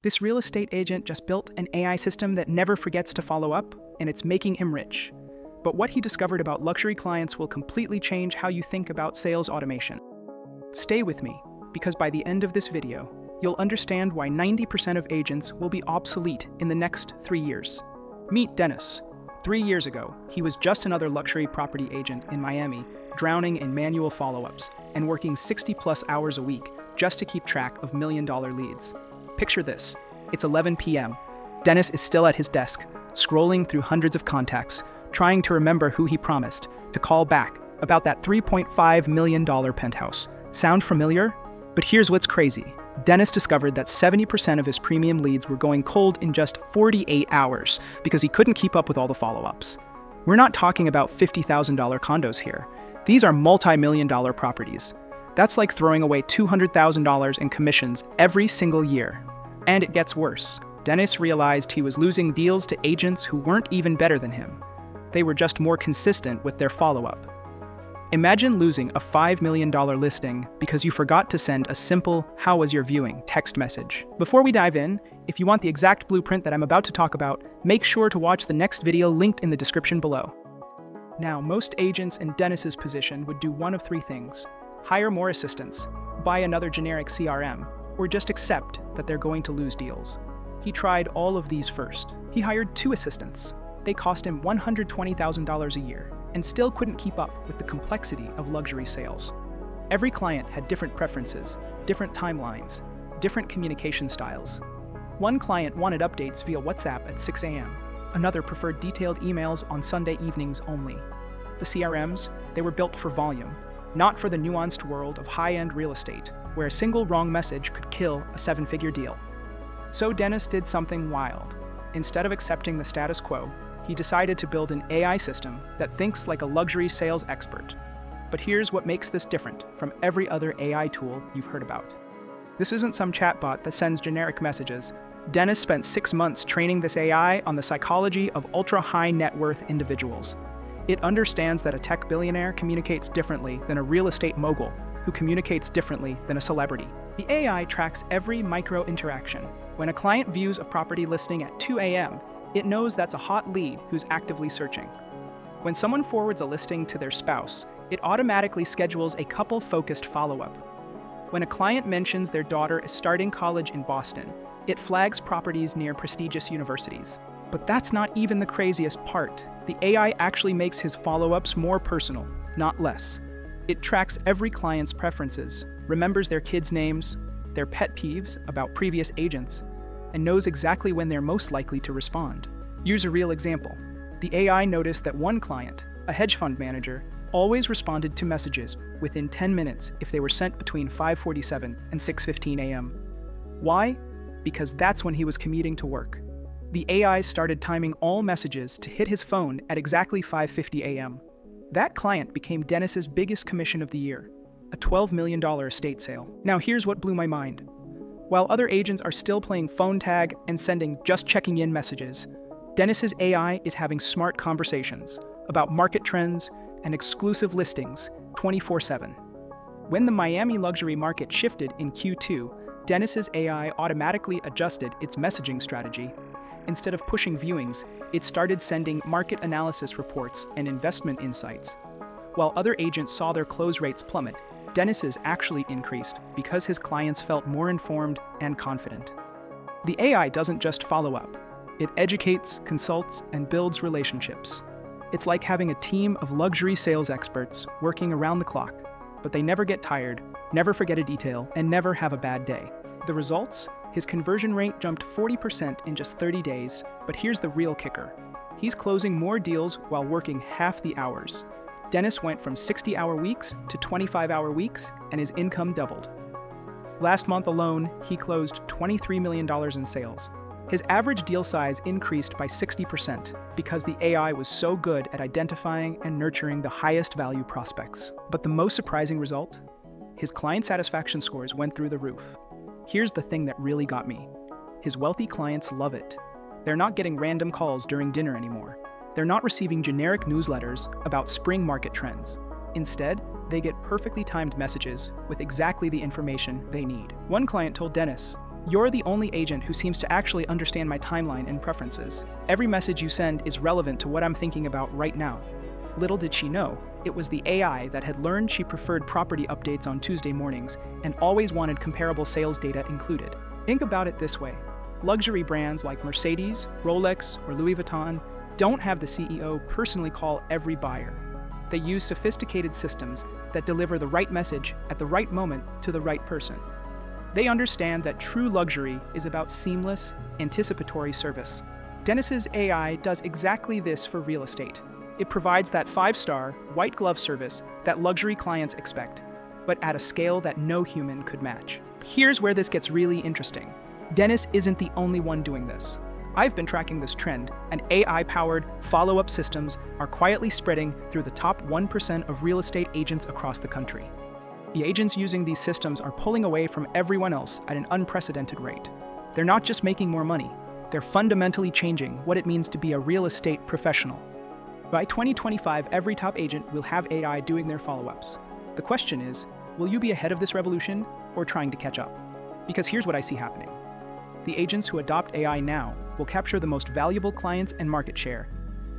This real estate agent just built an AI system that never forgets to follow up, and it's making him rich. But what he discovered about luxury clients will completely change how you think about sales automation. Stay with me, because by the end of this video, you'll understand why 90% of agents will be obsolete in the next 3 years. Meet Dennis. 3 years ago, he was just another luxury property agent in Miami, drowning in manual follow-ups and working 60-plus hours a week just to keep track of million-dollar leads. Picture this. It's 11 p.m. Dennis is still at his desk, scrolling through hundreds of contacts, trying to remember who he promised to call back about that $3.5 million penthouse. Sound familiar? But here's what's crazy. Dennis discovered that 70% of his premium leads were going cold in just 48 hours because he couldn't keep up with all the follow-ups. We're not talking about $50,000 condos here. These are multi-million-dollar properties. That's like throwing away $200,000 in commissions every single year. And it gets worse. Dennis realized he was losing deals to agents who weren't even better than him. They were just more consistent with their follow-up. Imagine losing a $5 million listing because you forgot to send a simple "How was your viewing?" text message. Before we dive in, if you want the exact blueprint that I'm about to talk about, make sure to watch the next video linked in the description below. Now, most agents in Dennis's position would do one of three things: hire more assistants, buy another generic CRM, or just accept that they're going to lose deals. He tried all of these first. He hired 2 assistants. They cost him $120,000 a year, and still couldn't keep up with the complexity of luxury sales. Every client had different preferences, different timelines, different communication styles. One client wanted updates via WhatsApp at 6 a.m. Another preferred detailed emails on Sunday evenings only. The CRMs, they were built for volume, not for the nuanced world of high-end real estate, where a single wrong message could kill a 7-figure deal. So Dennis did something wild. Instead of accepting the status quo, he decided to build an AI system that thinks like a luxury sales expert. But here's what makes this different from every other AI tool you've heard about. This isn't some chatbot that sends generic messages. Dennis spent 6 months training this AI on the psychology of ultra-high net worth individuals. It understands that a tech billionaire communicates differently than a real estate mogul who communicates differently than a celebrity. The AI tracks every micro-interaction. When a client views a property listing at 2 a.m., it knows that's a hot lead who's actively searching. When someone forwards a listing to their spouse, it automatically schedules a couple-focused follow-up. When a client mentions their daughter is starting college in Boston, it flags properties near prestigious universities. But that's not even the craziest part. The AI actually makes his follow-ups more personal, not less. It tracks every client's preferences, remembers their kids' names, their pet peeves about previous agents, and knows exactly when they're most likely to respond. Here's a real example. The AI noticed that one client, a hedge fund manager, always responded to messages within 10 minutes if they were sent between 5:47 and 6:15 a.m. Why? Because that's when he was commuting to work. The AI started timing all messages to hit his phone at exactly 5:50 a.m. That client became Dennis's biggest commission of the year, a $12 million estate sale. Now here's what blew my mind. While other agents are still playing phone tag and sending just checking in messages, Dennis's AI is having smart conversations about market trends and exclusive listings 24/7. When the Miami luxury market shifted in Q2, Dennis's AI automatically adjusted its messaging strategy. Instead of pushing viewings, it started sending market analysis reports and investment insights. While other agents saw their close rates plummet, Dennis's actually increased because his clients felt more informed and confident. The AI doesn't just follow up. It educates, consults, and builds relationships. It's like having a team of luxury sales experts working around the clock, but they never get tired, never forget a detail, and never have a bad day. The results? His conversion rate jumped 40% in just 30 days, but here's the real kicker. He's closing more deals while working half the hours. Dennis went from 60-hour weeks to 25-hour weeks, and his income doubled. Last month alone, he closed $23 million in sales. His average deal size increased by 60% because the AI was so good at identifying and nurturing the highest value prospects. But the most surprising result? His client satisfaction scores went through the roof. Here's the thing that really got me. His wealthy clients love it. They're not getting random calls during dinner anymore. They're not receiving generic newsletters about spring market trends. Instead, they get perfectly timed messages with exactly the information they need. One client told Dennis, You're the only agent who seems to actually understand my timeline and preferences. Every message you send is relevant to what I'm thinking about right now. Little did she know, it was the AI that had learned she preferred property updates on Tuesday mornings and always wanted comparable sales data included. Think about it this way. Luxury brands like Mercedes, Rolex, or Louis Vuitton don't have the CEO personally call every buyer. They use sophisticated systems that deliver the right message at the right moment to the right person. They understand that true luxury is about seamless, anticipatory service. Dennis's AI does exactly this for real estate. It provides that 5-star, white glove service that luxury clients expect, but at a scale that no human could match. Here's where this gets really interesting. Dennis isn't the only one doing this. I've been tracking this trend, and AI-powered follow-up systems are quietly spreading through the top 1% of real estate agents across the country. The agents using these systems are pulling away from everyone else at an unprecedented rate. They're not just making more money, they're fundamentally changing what it means to be a real estate professional. By 2025, every top agent will have AI doing their follow-ups. The question is, will you be ahead of this revolution or trying to catch up? Because here's what I see happening. The agents who adopt AI now will capture the most valuable clients and market share.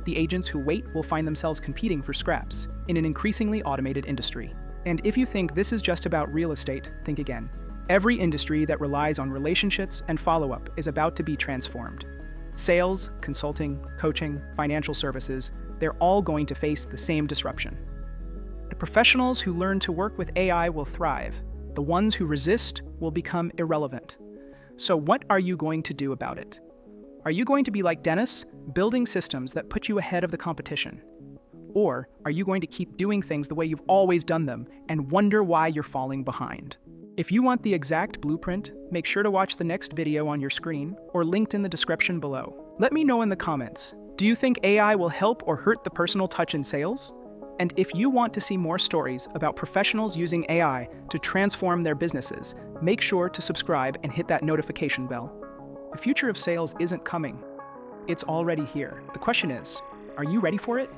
The agents who wait will find themselves competing for scraps in an increasingly automated industry. And if you think this is just about real estate, think again. Every industry that relies on relationships and follow-up is about to be transformed. Sales, consulting, coaching, financial services, they're all going to face the same disruption. The professionals who learn to work with AI will thrive. The ones who resist will become irrelevant. So what are you going to do about it? Are you going to be like Dennis, building systems that put you ahead of the competition? Or are you going to keep doing things the way you've always done them and wonder why you're falling behind? If you want the exact blueprint, make sure to watch the next video on your screen or linked in the description below. Let me know in the comments, do you think AI will help or hurt the personal touch in sales? And if you want to see more stories about professionals using AI to transform their businesses, make sure to subscribe and hit that notification bell. The future of sales isn't coming. It's already here. The question is, are you ready for it?